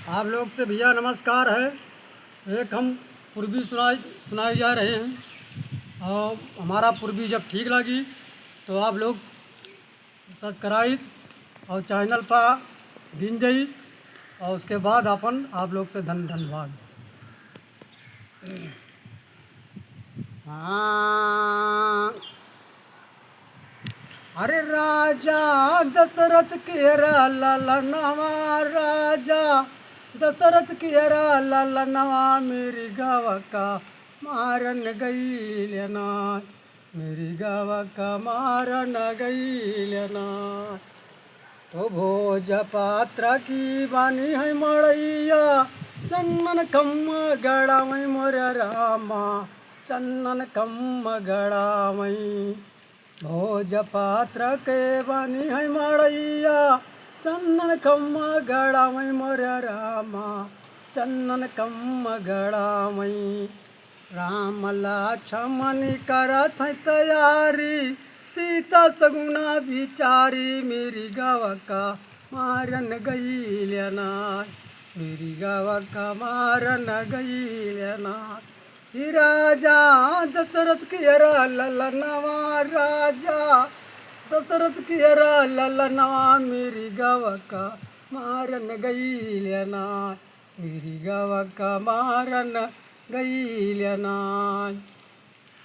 आप लोग से भैया नमस्कार है। एक हम पूर्वी सुनाए जा रहे हैं और हमारा पूर्वी जब ठीक लगी तो आप लोग सब्सक्राइब और चैनल पर दिन जाई और उसके बाद अपन आप लोग से धन्यवाद। हाँ, अरे राजा दशरथ केरा ललनवा, राजा दशरथ केरा ललनवा, मेरी गव का मारन गई लेना, मेरी गव का मारन गई लेना। तो भोज पात्र की बानी है मड़ैया, चंदन कम गड़ावई मोर रामा, चंदन कम गड़ावई। भोज पात्र के बानी है मड़ैया, चंदन कम गड़ावई मोर रामा, चंदन कम गड़ावई। राम लक्ष्मण करत है तैयारी, सीता सगुना बिचारी, मेरी गव का मारन गई लेना, मेरी गव का मारन गई लेना। ही राजा दशरथ केरा ललनवा, राजा दशरथ केरा ललनवा, मेरी गव का मारन गई लेना, मेरी गव का मारन गई लेना।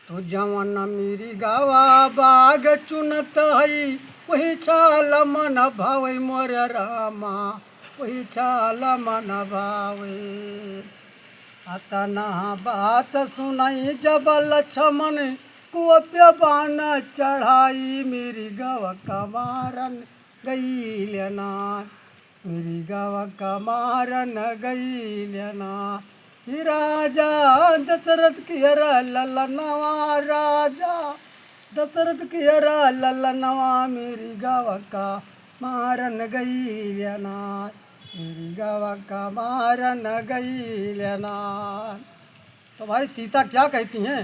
तो जवन मेरी गावा बाग चुनत हई, वही छाल मन भावे मोर रामा, वही छाल मन भावे। अतना बात सुनाई जब लक्ष्मण कुप्य बाण चढ़ाई, मेरी गव का मारन गई लेना, मेरी गव का मारन गई लेना। ही राजा दशरथ केरा ललनवा, राजा दशरथ केरा ललनवा, मेरी गव का मारन गई लेना, मेरी गव का मारन गई लेना। तो भाई सीता क्या कहती हैं?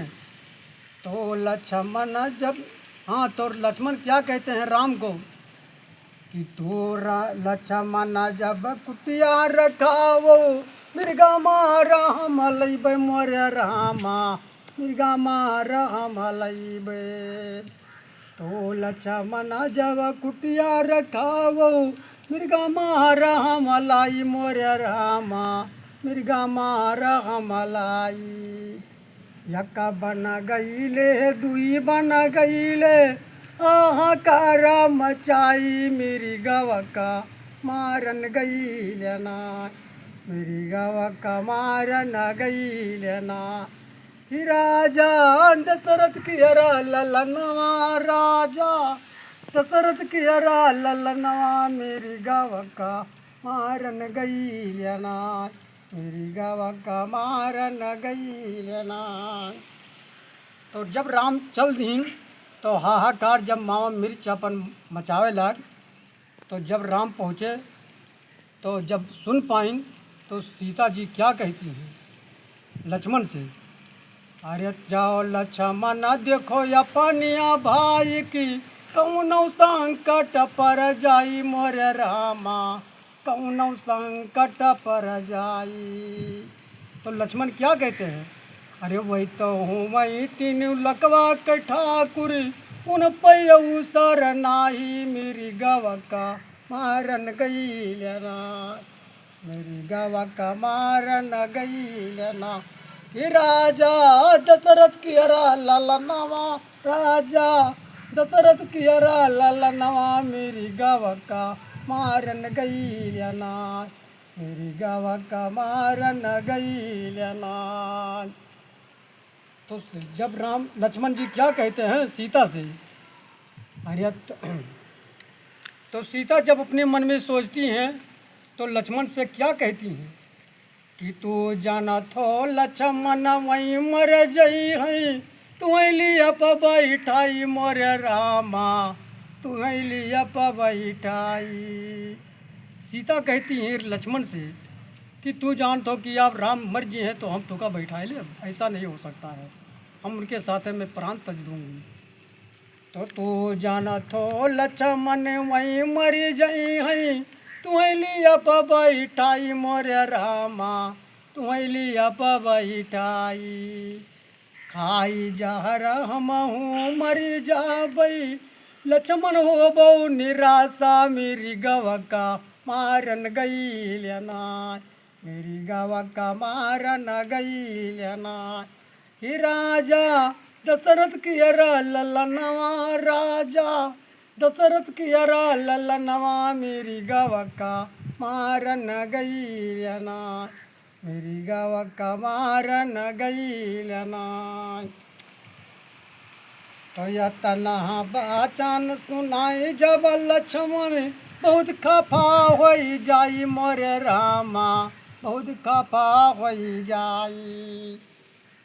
तो लक्ष्मण जब तो लक्ष्मण क्या कहते हैं राम को कि तोरा लक्ष्मण जब कुटिया रखावो, मिर्गा मारा हम लैबे मोर रामा, मिर्गा मारा हम लैबे। तो लक्ष्मण जब कुटिया रखावो, मिर्गा मारा हम लाई मोर रामा, मिर्गा मारा हम लाई। एक बन गईले दुई बन गईले, हाहाकार मचाई, मेरी गव का मारन गई लेना, मेरी गव का मारन गई लेना। ही राजा दशरथ केरा ललनवा, राजा दशरथ केरा ललनवा, मेरी गव का मारन गई लेना, मेरी गव का मारन गई लेना। तो जब राम चल दीन तो हाहाकार जब मामा मिर्च अपन मचावे लाग, तो जब राम पहुँचे तो जब सुन पाइन तो सीता जी क्या कहती हैं लक्ष्मण से? अरे जाओ लक्ष्मण देखो अपनिया भाई की, कौनो संकट पर जाई मोर रामा, कौनो संकट पर जाई। तो लक्ष्मण क्या कहते हैं? अरे वही तो हूँ वही तीन लकवा के ठाकुर, उन पैऊ सर नाही, मेरी गव का मारन गई लेना, मेरी गव का मारन गई लेना। हे राजा दशरथ केरा ललनवा, राजा दशरथ केरा ललनवा, मेरी गव का मारन गई लेना, मेरी गव का मारन गई लेना। तो जब राम लक्ष्मण जी क्या कहते हैं सीता से? अरे तो सीता जब अपने मन में सोचती हैं तो लक्ष्मण से क्या कहती हैं कि तू जाना थो लक्ष्मण वहीं मर जई है, तुम्हें लिया बैठाई मोर रामा, तुम्हें लिया बैठाई। सीता कहती है लक्ष्मण से कि तू जानते हो कि आप राम मर गए हैं तो हम तुका बैठा ले, ऐसा नहीं हो सकता है, हम उनके साथ में प्राण तज दूंगी। तो तू जाना थो लक्ष्मण वहीं मर जई है, तुम्हें लिया बैठाई मोरे रामा, तुम्हें लिया बैठाई। खाई जहर हमहू मरी जाबई, लक्ष्मण हो बहु निराशा, मेरी गव का मारन गई लेना, मेरी गव का मारन गई लेना। कि राजा दशरथ की ललनवा, राजा दशरथ की ललनवा, मेरी गव का मारन गई लेना, मेरी गव का मारन गई लेना। तो यह तना बाचन सुनाई जब लक्ष्मण, बहुत खफा हो जाई मोरे रामा, बहुत खफा हो जाई।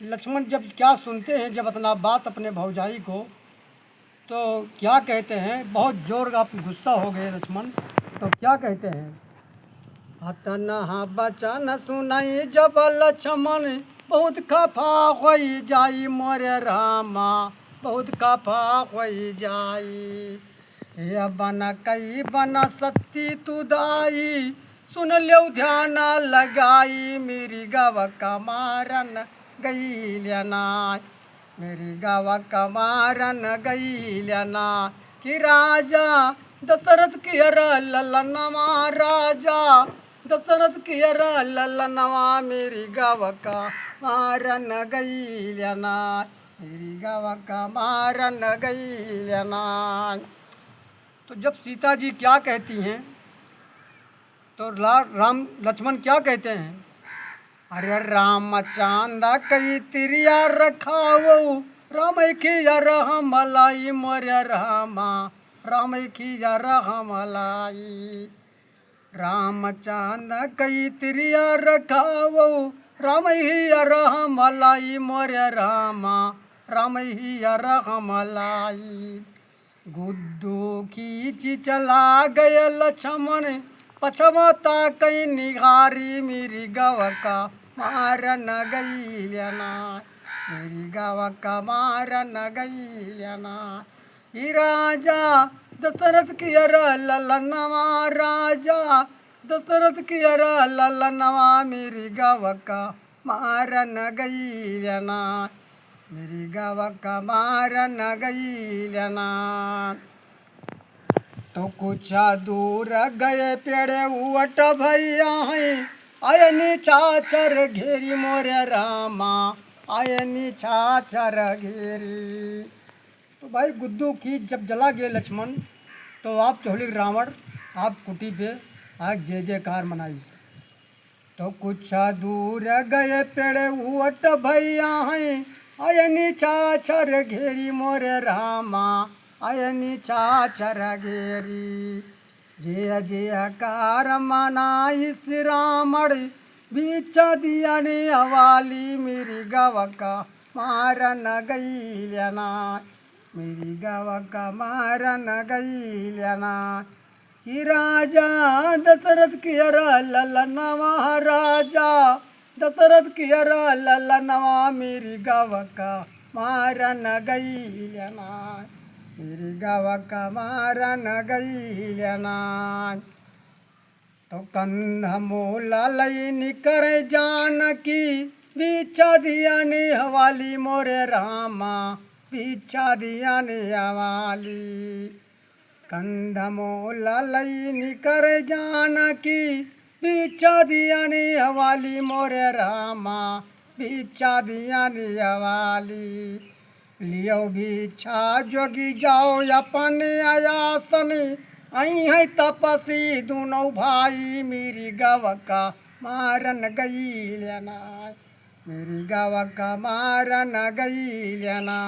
लक्ष्मण जब क्या सुनते हैं, जब इतना बात अपने भौजाई को, तो क्या कहते हैं, बहुत जोर का गुस्सा हो गए लक्ष्मण। तो क्या कहते हैं, अतना बचन सुनाई जब लक्ष्मण, बहुत खफा हो जाई मोरे रामा, बहुत खफा हो जाई। ये बन कई बन सत्ती तुदाई, सुन लो ध्यान लगाई, मेरी गव का मारन गई लेना, मेरी गव का मारन गई लेना। कि राजा दशरथ की ललनवा, राजा दशरथ की ललनवा, मेरी गव का मारन गई लेना, मेरी गव का मारन गई लेना। तो जब सीता जी क्या कहती हैं, तो राम लक्ष्मण क्या कहते हैं, अरे राम चांद कई तिरिया रखाओ, राम खिया रहमलाई मोरे रामा, राम खिया रहमलाई। राम चांद कई तिरिया रखाओ, राम हिया रहमलाई मोरे रामा, राम हिया रहमलाई। गुड्डू खींच चला गए लक्ष्मण, पछवता कई निगारी, मेरी गव का मारन गई लेना, मेरी गव का मारन गई लेना। ही राजा दशरथ की ललनवा, राजा दशरथ की ललनवा, मेरी गव का मारन गई लेना, मेरी गव का मारन गई लेना। तो कुछ दूर गए पेड़े उवट भैया हैं, आयनी छाछर घेरी मोरे रामा, आयनी छाछर घेरी। तो भाई गुड्डू की जब जला गए लक्ष्मण, तो आप चौहली रावण आप कुटी पे आग जय जयकार मनाई। तो कुछ दूर गए पेड़े उवट भैया हैं, आयनी छाछर घेरी मोरे रामा, आयनी छाछर घेरी। जय जयकार मनाई श्री रामण, बीच दिया ने हवाली, मेरी गव का मारन गई लेना, मेरी गव का मारन गई लेना। कि राजा दशरथ की ललनवा, राजा दशरथ की ललनवा, मेरी गव का मारन गई लेना, मेरी गव का मारन गई लेना। तो कंध मोला लई निकर जानकी, बीचा दिया ने हवाली मोरे रामा, बीचा दिया ने हवाली। कंध मोला लई निकर जानकी, बीचा दिया ने हवाली मोरे रामा, बीचा दिया ने हवाली। लियो भिक्षा जोगी जाओ अपन आयासन, आई है तपसी दोनों भाई, मेरी गव का मारन गई लेना, मेरी गव का मारन गई लेना।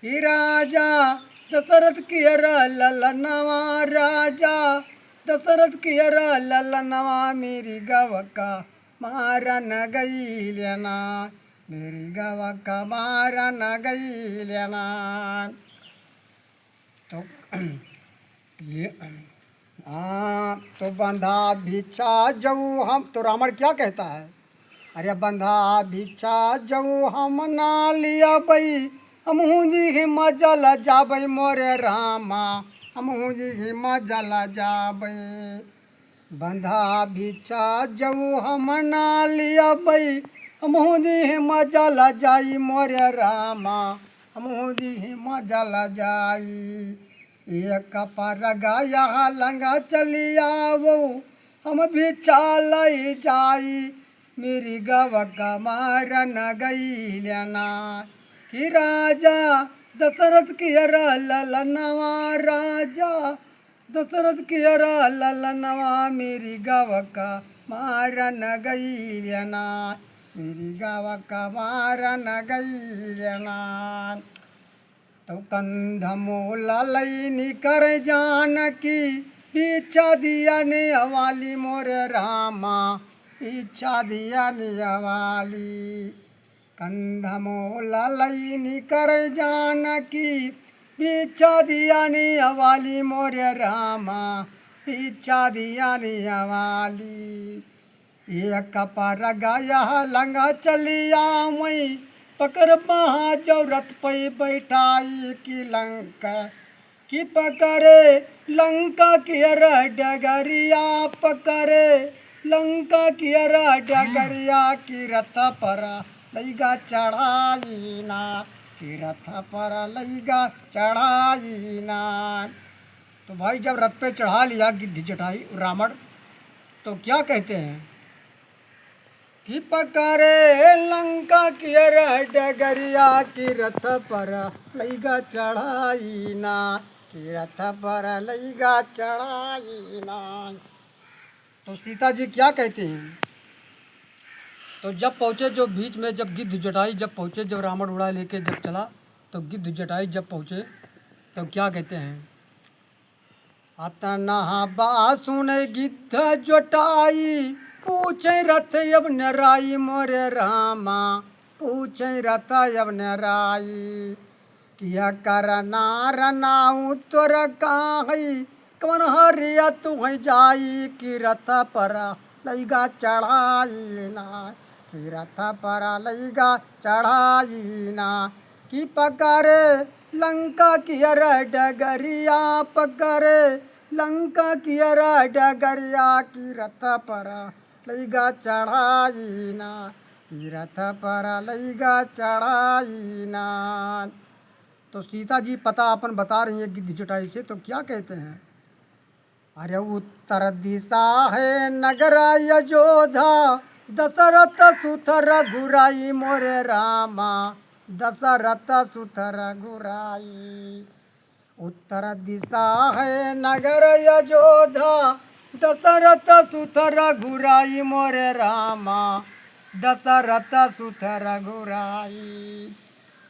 ही राजा दशरथ की ललनवा, राजा दशरथ की ललनवा, मेरी गव का मारन गई लेना, मेरी गव का मारन गई लेना। तो तो बंधा भिक्षा जऊ हम, तो रावण क्या कहता है, अरे बंधा भिक्षा जऊ हम ना लिया बई, हमहू जी हिम जल जाबई मोरे रामा, हमहू जी हिम जल जाबई। बंधा बिछा जऊ हम ना लिया बई हमहू दी मजा ला जाई मोरे रामा हमहू दी मजा ला जाई एक पर गाया लंगा चली आवो हम भी चालाई जाई मेरी गव कमारन गई लेना कि राजा दशरथ की ललनवा राजा दशरथ की ललनवा मेरी गव का मारन गई लेना मेरी गव का मारन गई लेना तो कंध मोला लई कर जानकी इच्छा दिया ने वाली मोरे रामा इच्छा दिया ने वाली कंध मोला लई कर जानकी इच्छा दिया ने वाली मोरे रामा इच्छा दिया ने वाली एक पर गाया लंगा चलिया मई पकड़ पहा जो रथ पे बैठाई की लंका की पकड़े लंका की डगरिया पकड़े लंका की डगरिया की रथ पर लईगा चढ़ाई ना की रथ पर लईगा चढ़ाई ना। तो भाई जब रथ पे चढ़ा लिया गिद्ध जटाई रावण तो क्या कहते हैं कि पकड़े लंका की डगरिया की रथ पर लईगा चढ़ाई ना की रथ पर लईगा चढ़ाई ना। तो सीता जी क्या कहते हैं तो जब पहुँचे जो बीच में जब गिद्ध जटाई जब पहुँचे जब रावण उड़ा लेके जब चला तो गिद्ध जटाई जब पहुँचे तो क्या कहते हैं अतना बासुन गिद्ध जटाई पूछे रथ अब नराई मोरे रामा पूछे रथ अब नराई किया करना रनाऊ तोर काई कवन हरिया तू जाई कि रथ पर लईगा चढ़ाई ना कि रथ पर लईगा चढ़ाई ना कि पकड़े लंका की डगरिया पकड़े लंका की डगरिया की रथ पर लईगा चढ़ाई ना की रथ पर लईगा चढ़ाई ना। तो सीता जी पता अपन बता रही है गिद्ध जटाई से तो क्या कहते हैं अरे उत्तर दिशा है नगर अयोध्या दशरथ सुत रघुराई मोरे रामा दशरथ सुत रघुराई उत्तर दिशा है नगर अयोध्या दशरथ सुत रघुराई मोरे रामा दशरथ सुत रघुराई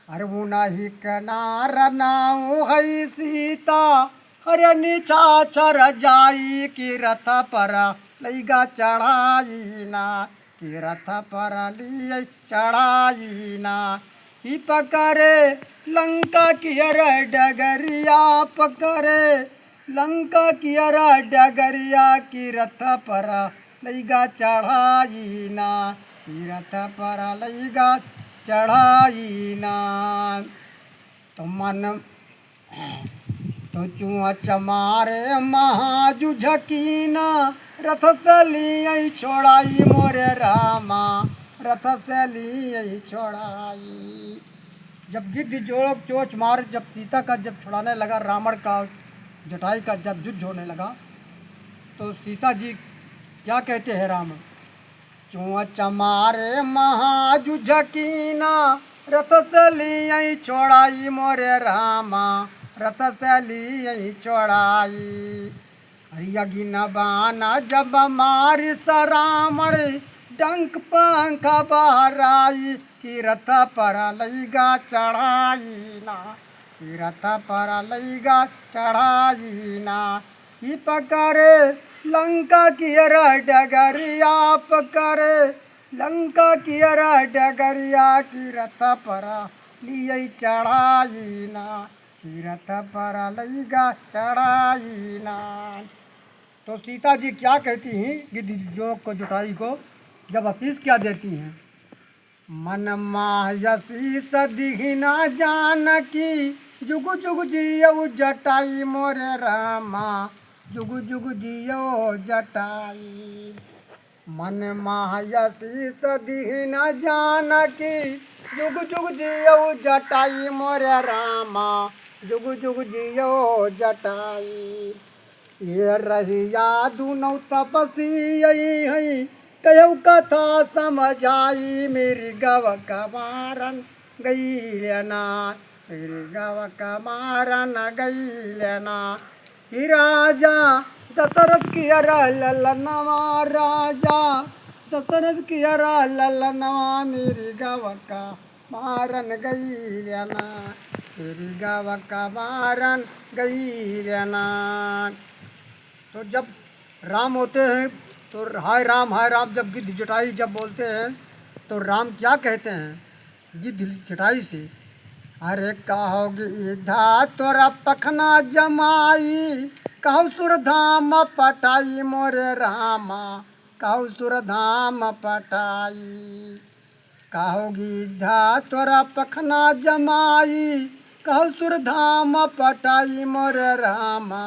अरे उनही कनार नाऊ है सीता अरे निछाछर जाई कि रथ पर लईगा चढ़ाई ना कि रथ पर लिए चढ़ाई ना ही पकड़े लंका की डगरिया पकड़े लंका की डगरिया की रथ पर लईगा चढ़ाई ना कि रथ पर लईगा चढ़ाई ना। तो मन तो चुआ चमारे महाजुझकीना रथ से लिए छोड़ाई मोरे रामा रथ से लिए छोड़ाई। जब गिद्ध जोड़ चोच मार जब सीता का जब छुड़ाने लगा रावण का जटाई का जब युद्ध होने लगा तो सीता जी क्या कहते हैं राम चुआ चमारे महाजुझकीना रथ से लिए छोड़ाई मोरे रामा रथ से लिए छोड़ाई हरियगी न बाना जब मारी सरामण डंक पंख बहराई कि रथ पर लईगा चढ़ाई ना कि रथ पर लईगा चढ़ाई ना ही पकड़े लंका की डगरिया पकड़े लंका की डगरिया की रथ पर लिए चढ़ाई ना कि रथ पर लईगा चढ़ाई ना। तो सीता जी क्या कहती हैं गिद्ध जोग को जुटाई को जब आशीष क्या देती हैं मन मायसीस दिखना जानकी जुग जुग जियऊ जटाई मोरे रामा जुग जुग जियो जटाई। मन माया शीस दीहि न जानकी, जुग जुग जियो जटाई मोरे रामा, जुग जुग जियो जटाई। ये रहिया दुनौ तपसी है, कहु कथा समझाई, मेरी गव कमारन गैलना, मेरी गव कमारन गैलना। ही राजा दशरथ की ललनवा, राजा दशरथ की ललनवा, मेरी गव का मारन गैलना, मेरी गव का मारन गैलना। तो जब राम होते हैं तो हाय राम जब गिद्ध जटाई जब बोलते हैं तो राम क्या कहते हैं गिद्ध जटाई से? अरे कहोगी धा तोरा पखना जमाई, कहु सुरधाम पटाई मोरे रामा, कहु सुरधाम पटाई। कहोगी धा तोरा पखना जमाई, कहु सुरधाम पटाई मोरे रामा,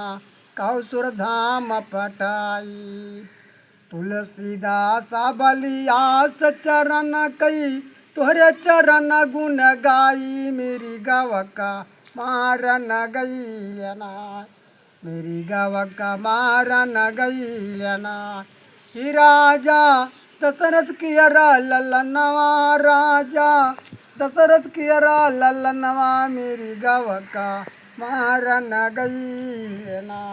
कहु सुरधाम पटाई। तुलसीदास बलियास चरण कई, तोहरे चरण गुण गाई, मेरी गव का मारन गैलना, मेरी गव का मारन गैलना। ही राजा दशरथ की ललनवा, राजा दशरथ की ललनवा, मेरी गव का मारन गैलना।